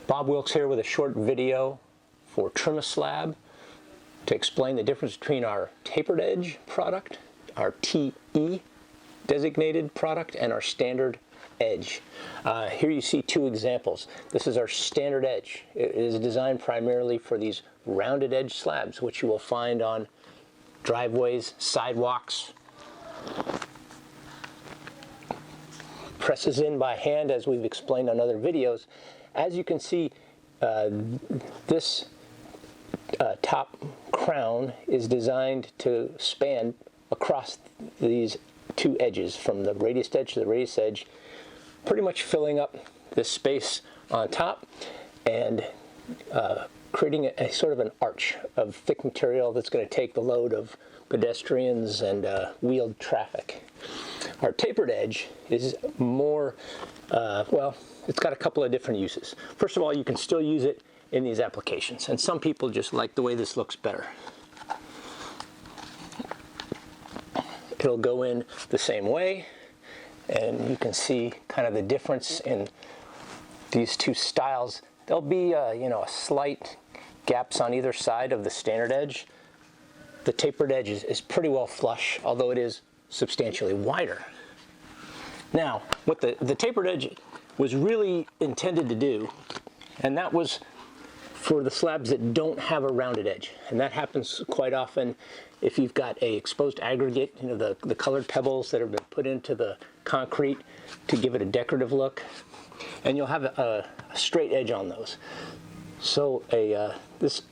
Bob Wilkes here with a short video for Trim-A-Slab to explain the difference between our tapered edge product, our TE designated product, and our standard edge. Here you see two examples. This is our standard edge. It is designed primarily for these rounded edge slabs, which you will find on driveways, sidewalks, presses in by hand, as we've explained on other videos. As you can see, this top crown is designed to span across these two edges, from the radius edge to the radius edge, pretty much filling up this space on top and creating a sort of an arch of thick material that's going to take the load of pedestrians and wheeled traffic. Our tapered edge is more, well, it's got a couple of different uses. First of all, you can still use it in these applications, and some people just like the way this looks better. It'll go in the same way, and you can see kind of the difference in these two styles. There'll be a slight gaps on either side of the standard edge. The tapered edge is pretty well flush, although it is substantially wider. Now, what the tapered edge was really intended to do, and that was for the slabs that don't have a rounded edge, and that happens quite often if you've got a exposed aggregate, the colored pebbles that have been put into the concrete to give it a decorative look, and you'll have a straight edge on those. So this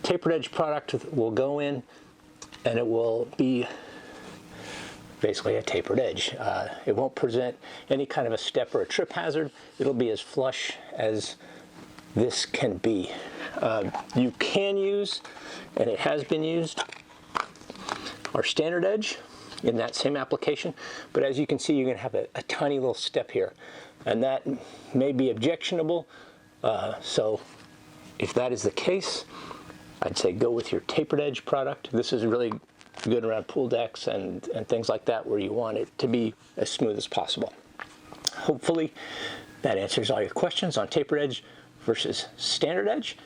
tapered edge product will go in, and it will be basically a tapered edge. It won't present any kind of a step or a trip hazard. It'll be as flush as this can be. You can use, and it has been used, our standard edge in that same application, but as you can see, you're going to have a tiny little step here, and that may be objectionable. So if that is the case, I'd say go with your tapered edge product. This is really good around pool decks and things like that, where you want it to be as smooth as possible. Hopefully that answers all your questions on tapered edge versus standard edge.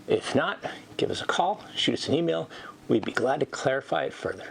If not, give us a call, shoot us an email. We'd be glad to clarify it further.